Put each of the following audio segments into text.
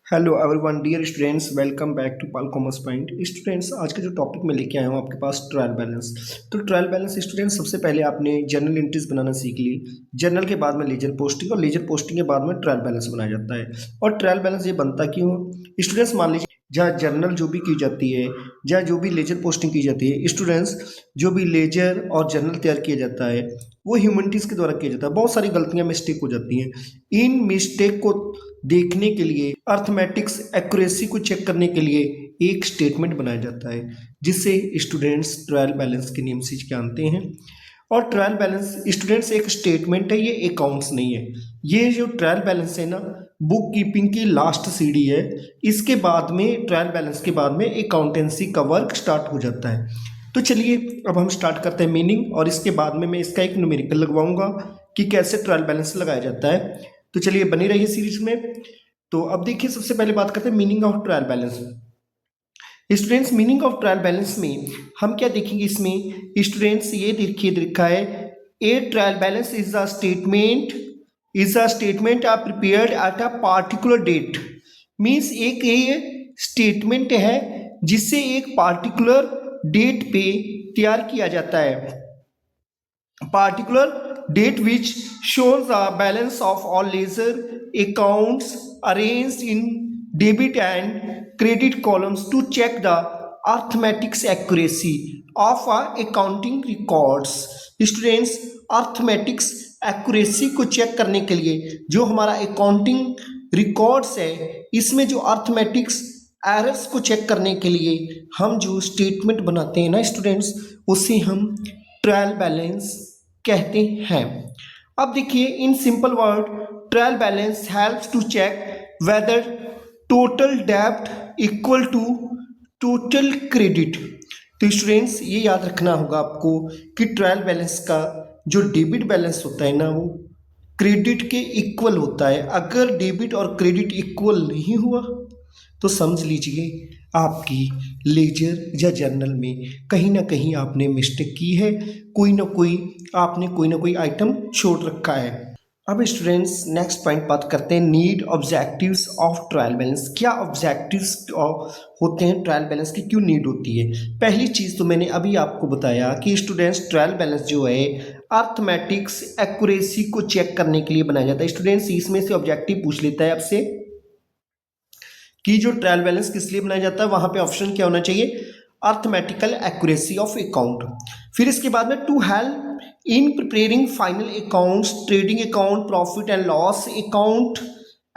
Hello everyone dear students, welcome back to Pal commerce point. Students, आज का जो topic मैं लेके आया हूँ आपके पास ट्रायल बैलेंस। तो ट्रायल बैलेंस स्टूडेंट्स, सबसे पहले आपने जर्नल एंट्रीज बनाना सीख ली। जर्नल के बाद में लेजर पोस्टिंग और लेजर पोस्टिंग के बाद में ट्रायल बैलेंस बनाया जाता है। और ट्रायल बैलेंस ये बनता क्यों? स्टूडेंट्स, मान लीजिए जहाँ जर्नल जो भी की जाती है, जहाँ जो भी लेजर पोस्टिंग की जाती है, स्टूडेंट्स जो भी लेजर और जर्नल तैयार किया जाता है वो ह्यूमनिटीज़ के द्वारा किया जाता है। बहुत सारी गलतियाँ मिस्टेक हो जाती हैं। इन मिस्टेक को देखने के लिए, अर्थमेटिक्स एक्यूरेसी को चेक करने के लिए एक स्टेटमेंट बनाया जाता है, जिसे स्टूडेंट्स ट्रायल बैलेंस के नियम से जानते हैं। और ट्रायल बैलेंस स्टूडेंट्स एक स्टेटमेंट है, ये अकाउंट्स नहीं है। ये जो ट्रायल बैलेंस है ना, बुक कीपिंग की लास्ट सीढ़ी है। इसके बाद में, ट्रायल बैलेंस के बाद में अकाउंटेंसी का वर्क स्टार्ट हो जाता है। तो चलिए अब हम स्टार्ट करते हैं मीनिंग, और इसके बाद में मैं इसका एक न्यूमेरिकल लगवाऊंगा कि कैसे ट्रायल बैलेंस लगाया जाता है। तो चलिए बनी रहिए सीरीज में। तो अब देखिए, सबसे पहले बात करते हैं meaning of trial balance. Students, meaning of trial balance में हम क्या देखेंगे? इसमें स्टूडेंट्स ये देखिए लिखा है, a trial balance is a statement are prepared at a particular date. Means एक ये स्टेटमेंट है जिसे एक पार्टिकुलर डेट पे तैयार किया जाता है। particular date which shows the balance of all ledger accounts arranged in debit and credit columns to check the arithmetic accuracy of accounting records. Students, arithmetic accuracy को चेक करने के लिए जो हमारा अकाउंटिंग रिकॉर्ड्स है, इसमें जो अर्थमेटिक्स एरर्स को चेक करने के लिए हम जो स्टेटमेंट बनाते हैं ना स्टूडेंट्स, उसे हम ट्रायल बैलेंस कहते हैं। अब देखिए, in simple word, trial balance helps to check whether total डेब्ट इक्वल टू टोटल क्रेडिट। तो स्टूडेंट्स, ये याद रखना होगा आपको कि ट्रायल बैलेंस का जो डेबिट बैलेंस होता है ना, वो क्रेडिट के इक्वल होता है। अगर डेबिट और क्रेडिट इक्वल नहीं हुआ तो समझ लीजिए आपकी लेजर या जर्नल में कहीं ना कहीं आपने मिस्टेक की है, कोई ना कोई आइटम छोड़ रखा है। अब स्टूडेंट्स, नेक्स्ट पॉइंट बात करते हैं, need objectives of trial balance. क्या ऑब्जेक्टिव्स होते हैं ट्रायल बैलेंस की, क्यों नीड होती है? पहली चीज़ तो मैंने अभी आपको बताया कि स्टूडेंट्स ट्रायल बैलेंस जो है अर्थमेटिक्स एक्यूरेसी को चेक करने के लिए बनाया जाता है। स्टूडेंट्स, इसमें से ऑब्जेक्टिव पूछ लेता है आपसे कि जो ट्रायल बैलेंस किस लिए बनाया जाता है, वहां पे ऑप्शन क्या होना चाहिए? Arithmetical accuracy of account. फिर इसके बाद में to help in preparing final accounts, trading account, profit and loss account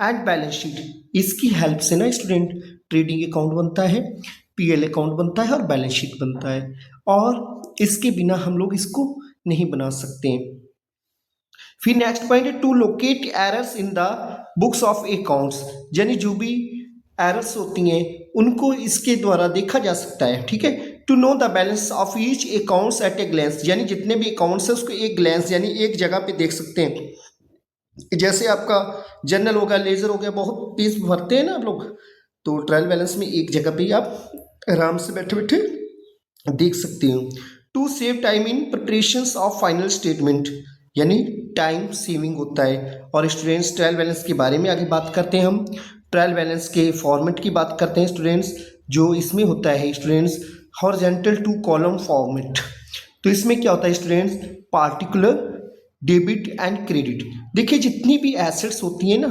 and balance sheet. इसकी हेल्प से ना स्टूडेंट ट्रेडिंग अकाउंट बनता है, पीएल अकाउंट बनता है और बैलेंस शीट बनता है। और इसके बिना हम लोग इसको नहीं बना सकते। फिर नेक्स्ट पॉइंट है to locate errors in the books of accounts, यानी जो भी एरर्स होती हैं उनको इसके द्वारा देखा जा सकता है। ठीक है, to know the balance of each accounts at a glance, यानी जितने भी अकाउंट्स है उसको एक ग्लैंस यानी एक जगह पे देख सकते हैं। जैसे आपका जनरल हो गया, लेजर हो गया, बहुत पेज भरते हैं ना आप लोग, तो ट्रायल बैलेंस में एक जगह पे ही आप आराम से बैठे बैठे देख सकते हो। To save time in preparations of final statement, यानी टाइम सेविंग होता है। और स्टूडेंट्स, ट्रायल बैलेंस के बारे में आगे बात करते हैं हम। ट्रायल बैलेंस के फॉर्मेट की बात करते हैं स्टूडेंट्स। जो इसमें होता है students, horizontal two column format. तो इसमें क्या होता है students? Particular debit and credit. देखिए, जितनी भी एसेट्स होती हैं ना,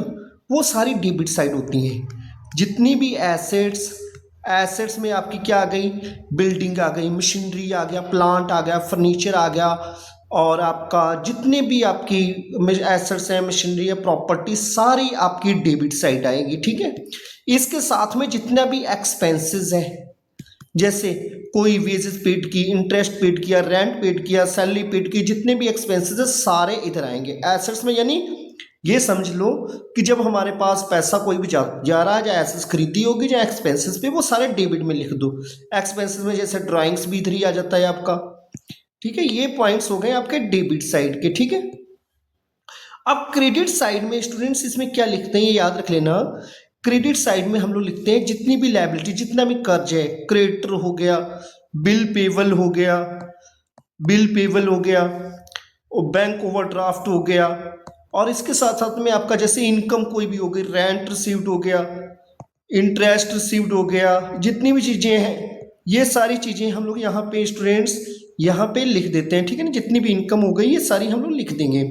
वो सारी डेबिट साइड होती हैं। जितनी भी एसेट्स में आपकी क्या आ गई? बिल्डिंग आ गई, मशीनरी आ गया, प्लांट आ गया, फर्नीचर आ गया, और आपका जितने भी आपकी एसेट्स हैं, मशीनरी है, प्रॉपर्टी, सारी आपकी डेबिट साइड आएगी। ठीक है, इसके साथ में जितना भी एक्सपेंसेस है, जैसे कोई वेजेस पेड की, इंटरेस्ट पेड किया, रेंट पेड किया, सैलरी पेड की, जितने भी एक्सपेंसेस है सारे इधर आएंगे एसेट्स में। यानी ये समझ लो कि जब हमारे पास पैसा कोई भी जा रहा है, या एसेट्स खरीदी होगी या एक्सपेंसेस पे, वो सारे डेबिट में लिख दो। एक्सपेंसेस में जैसे ड्राइंग्स भी इधर ही आ जाता है आपका। ठीक है, ये पॉइंट्स हो गए आपके डेबिट साइड के। ठीक है, अब क्रेडिट साइड में स्टूडेंट्स इसमें क्या लिखते हैं ये याद रख लेना। क्रेडिट साइड में हम लोग लिखते हैं जितनी भी लायबिलिटी, जितना भी कर्ज है, क्रेडिटर हो गया, बिल पेबल हो गया, और बैंक ओवरड्राफ्ट हो गया, और इसके साथ साथ में आपका जैसे इनकम कोई भी हो गई, रेंट रिसीव्ड हो गया, इंटरेस्ट रिसीव्ड हो गया, जितनी भी चीज़ें हैं ये सारी चीज़ें हम लोग यहाँ पे स्टूडेंट्स यहाँ पे लिख देते हैं, ठीक है ना। जितनी भी इनकम हो गई ये सारी हम लोग लिख देंगे।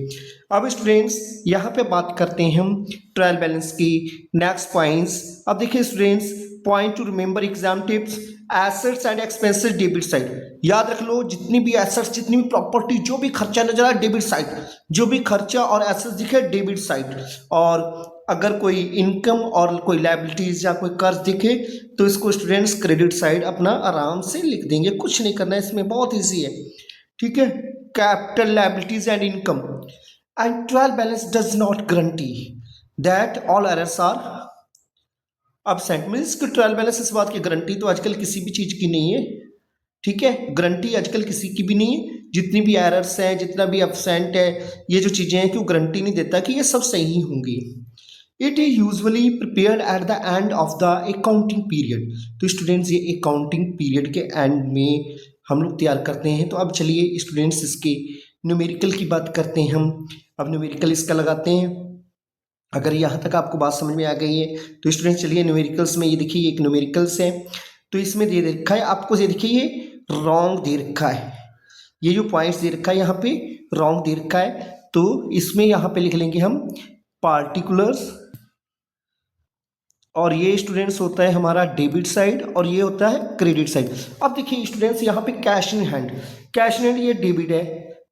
अब स्टूडेंट्स यहाँ पे बात करते हैं हम ट्रायल बैलेंस की नेक्स्ट पॉइंट्स। अब देखिए students, point two remember exam tips, assets and expenses debit side. याद रख लो, जितनी भी एसेट्स, जितनी भी प्रॉपर्टी, जो भी खर्चा नजर आए डेबिट साइड, जो भी खर्चा और एसेट्स दिखे डेबिट साइड। और अगर कोई इनकम और कोई लायबिलिटीज या कोई कर्ज दिखे तो इसको स्टूडेंट्स क्रेडिट साइड अपना आराम से लिख देंगे, कुछ नहीं करना है इसमें, बहुत ईजी है, ठीक है। Capital liabilities and income and trial balance does not guarantee that all errors are absent। Means इसकी ट्रायल बैलेंस इस बात की गारंटी तो आजकल किसी भी चीज़ की नहीं है, ठीक है। गारंटी आजकल किसी की भी नहीं है, जितनी भी एरर्स हैं, जितना भी absent है, ये जो चीज़ें हैं, क्यों गारंटी नहीं देता कि ये सब सही होंगी। It is usually prepared at the end of the accounting period. तो स्टूडेंट्स ये अकाउंटिंग पीरियड के एंड में हम लोग तैयार करते हैं। तो अब चलिए स्टूडेंट्स इसके न्यूमेरिकल की बात करते हैं हम। अब न्यूमेरिकल इसका लगाते हैं। अगर यहाँ तक आपको बात समझ में आ गई है तो स्टूडेंट्स चलिए न्यूमेरिकल्स में, ये देखिए एक न्यूमेरिकल्स है, तो इसमें दे रखा है आपको, ये देखिए ये रॉन्ग दे रखा है, ये जो पॉइंट्स दे रखा है यहाँ पे रॉन्ग दे रखा है। तो इसमें यहाँ पे लिख लेंगे हम पार्टिकुलर्स, और ये स्टूडेंट्स होता है हमारा डेबिट साइड और ये होता है क्रेडिट साइड। अब देखिए स्टूडेंट्स यहाँ पे cash in hand, cash in hand ये डेबिट है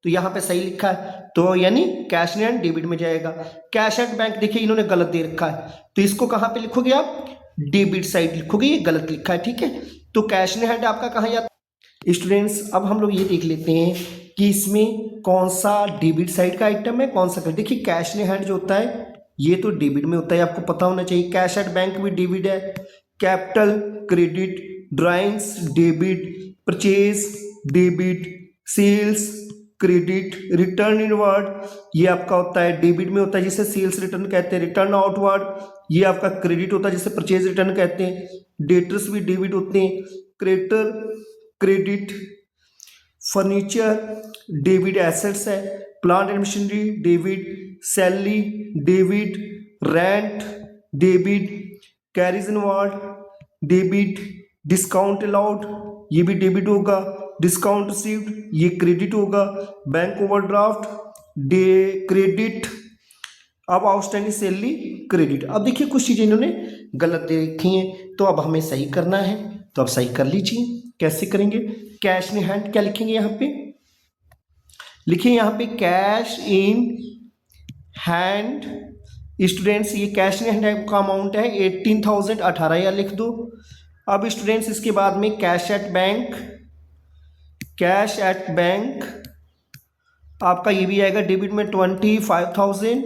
तो यहाँ पे सही लिखा है, तो यानी कैश इन हैंड डेबिट में जाएगा। कैश एट बैंक देखिए इन्होंने गलत दे रखा है, तो इसको कहाँ पे लिखोगे आप, डेबिट साइड लिखोगे, ये गलत लिखा है, ठीक है। तो कैश इन हैंड आपका कहाँ जाता है स्टूडेंट्स। अब हम लोग ये देख लेते हैं कि इसमें कौन सा डेबिट साइड का आइटम है, कौन सा क्रेडिट। देखिए कैश इन हैंड जो होता है ये तो डेबिट में होता है, आपको पता होना चाहिए। कैश एट बैंक भी डेबिट है, capital credit, drawings debit, purchase debit, sales credit, return inward ये आपका होता है डेबिट में होता है, जिसे सेल्स रिटर्न कहते हैं। रिटर्न आउटवर्ड ये आपका क्रेडिट होता है, जिसे परचेज रिटर्न कहते हैं। डेटर्स भी डेबिट होते हैं, creditor credit, furniture debit assets है, plant and machinery debit, salary debit, rent debit, carriage inward debit, discount allowed ये भी डेबिट होगा, डिस्काउंट रिसीव्ड ये क्रेडिट होगा, बैंक ओवरड्राफ्ट डे क्रेडिट। अब आउटस्टैंडिंग सैलरी क्रेडिट। अब देखिए कुछ चीज़ें इन्होंने गलत दे रखी हैं तो अब हमें सही करना है, तो अब सही कर लीजिए। कैसे करेंगे, कैश इन हैंड क्या लिखेंगे यहाँ पे, लिखिए यहाँ पे कैश इन हैंड। स्टूडेंट्स ये कैश इन हैंड का अमाउंट है 18,000, 18,000 लिख दो। अब स्टूडेंट्स इसके बाद में cash at bank, cash at bank आपका ये भी आएगा डेबिट में 25,000।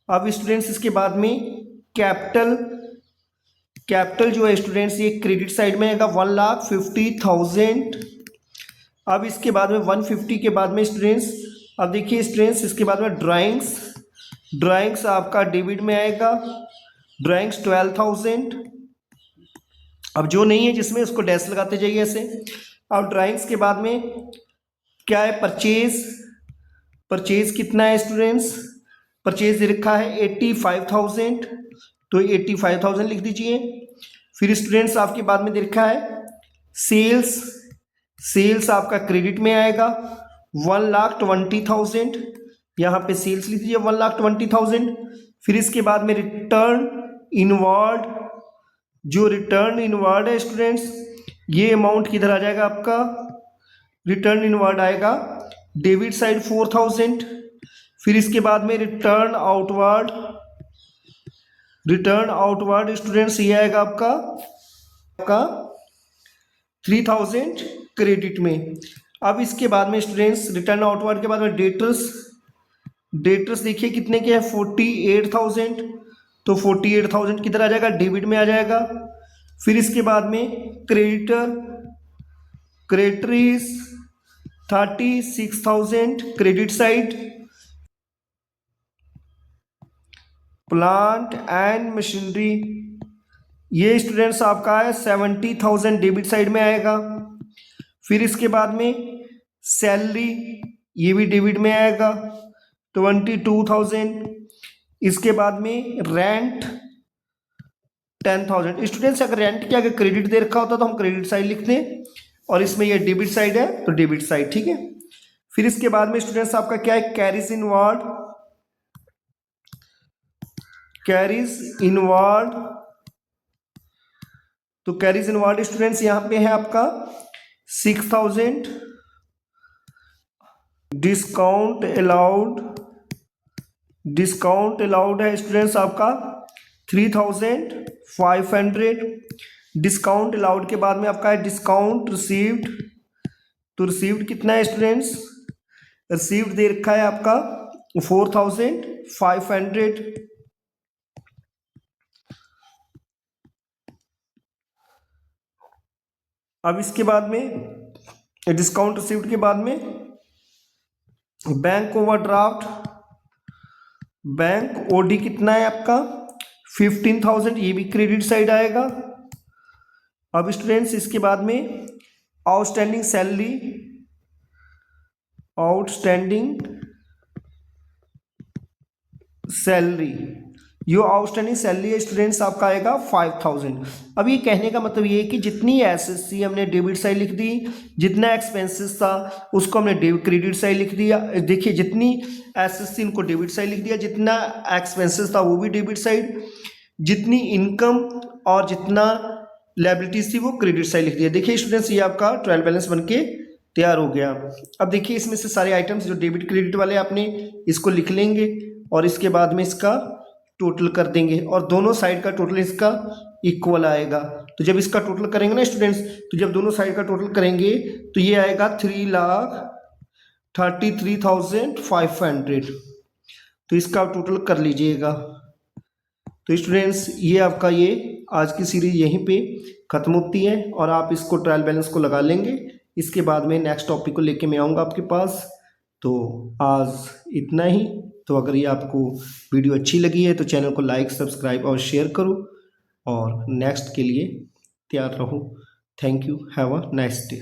अब स्टूडेंट्स इसके बाद में कैपिटल, कैपिटल जो है स्टूडेंट्स ये क्रेडिट साइड में आएगा 1,50,000। अब इसके बाद में 150 के बाद में स्टूडेंट्स, अब देखिए स्टूडेंट्स इसके बाद में ड्राइंग्स, ड्राइंग्स आपका डेबिट में आएगा, ड्राइंग्स 12,000। अब जो नहीं है जिसमें उसको डैश लगाते जाइए ऐसे। अब ड्राइंग्स के बाद में क्या है, परचेज, परचेज कितना है स्टूडेंट्स, परचेज दे रखा है 85,000, तो 85,000 लिख दीजिए। फिर स्टूडेंट्स आपके बाद में दे रखा है सेल्स, सेल्स आपका क्रेडिट में आएगा 1,20,000, यहाँ पे सेल्स लिख दीजिए 1,20,000। फिर इसके बाद में रिटर्न इनवर्ड, जो रिटर्न इनवर्ड है स्टूडेंट्स ये अमाउंट किधर आ जाएगा आपका, रिटर्न इनवर्ड आएगा डेबिट साइड 4,000। फिर इसके बाद में return outward, return outward students ये आएगा आपका 3,000 क्रेडिट में। अब इसके बाद में स्टूडेंट्स रिटर्न आउटवर्ड के बाद में डेटर्स, डेटर्स देखिए कितने के हैं 48,000, तो 48,000 किधर आ जाएगा, डेबिट में आ जाएगा। फिर इसके बाद में creditor, creditor is 36,000 credit side. Plant and machinery ये स्टूडेंट्स आपका है 70,000 डेबिट साइड में आएगा। फिर इसके बाद में सैलरी ये भी डेबिट में आएगा 22,000। इसके बाद में रेंट 10,000। स्टूडेंट्स अगर रेंट के आगे क्रेडिट दे रखा होता तो हम क्रेडिट साइड लिखते हैं, और इसमें ये डेबिट साइड है तो डेबिट साइड, ठीक है। फिर इसके बाद में स्टूडेंट्स आपका क्या है, कैरीज इनवर्ड, कैरीज इनवर्ड। तो कैरीज इनवर्ड स्टूडेंट्स यहां पे है आपका 6,000, डिस्काउंट अलाउड, डिस्काउंट अलाउड है स्टूडेंट्स आपका 3,500। डिस्काउंट अलाउड के बाद में आपका है डिस्काउंट रिसीव्ड। तो रिसीव्ड कितना है स्टूडेंट्स, रिसीव्ड दे रखा है आपका 4,500। अब इसके बाद में डिस्काउंट रिसीव्ड के बाद में बैंक ओवरड्राफ्ट, बैंक ओडी कितना है आपका 15,000, ये भी क्रेडिट साइड आएगा। अब स्टूडेंट्स इसके बाद में आउटस्टैंडिंग सैलरी, आउटस्टैंडिंग सैलरी, यो आउटस्टैंडिंग सैलरी है स्टूडेंट्स आपका आएगा 5,000। अब ये कहने का मतलब ये है कि जितनी एसएससी हमने डेबिट साइड लिख दी, जितना एक्सपेंसेस था उसको हमने क्रेडिट साइड लिख दिया। देखिए जितनी एसएससी इनको डेबिट साइड लिख दिया, जितना एक्सपेंसेस था वो भी डेबिट साइड, जितनी इनकम और जितना लायबिलिटीज थी वो क्रेडिट साइड लिख दिया। देखिए स्टूडेंट्स ये आपका ट्रायल बैलेंस बनके तैयार हो गया। अब देखिए इसमें से सारे आइटम्स जो डेबिट क्रेडिट वाले आपने इसको लिख लेंगे और इसके बाद में इसका टोटल कर देंगे और दोनों साइड का टोटल इसका इक्वल आएगा। तो जब इसका टोटल करेंगे ना स्टूडेंट्स, तो जब दोनों साइड का टोटल करेंगे तो ये आएगा 3,33,500। तो इसका टोटल कर लीजिएगा। तो स्टूडेंट्स ये आपका ये आज की सीरीज यहीं पे ख़त्म होती है और आप इसको ट्रायल बैलेंस को लगा लेंगे। इसके बाद में नेक्स्ट टॉपिक को लेके मैं आऊँगा आपके पास। तो आज इतना ही। तो अगर ये आपको वीडियो अच्छी लगी है तो चैनल को लाइक, सब्सक्राइब और शेयर करो और नेक्स्ट के लिए तैयार रहो। Thank you, have a nice day.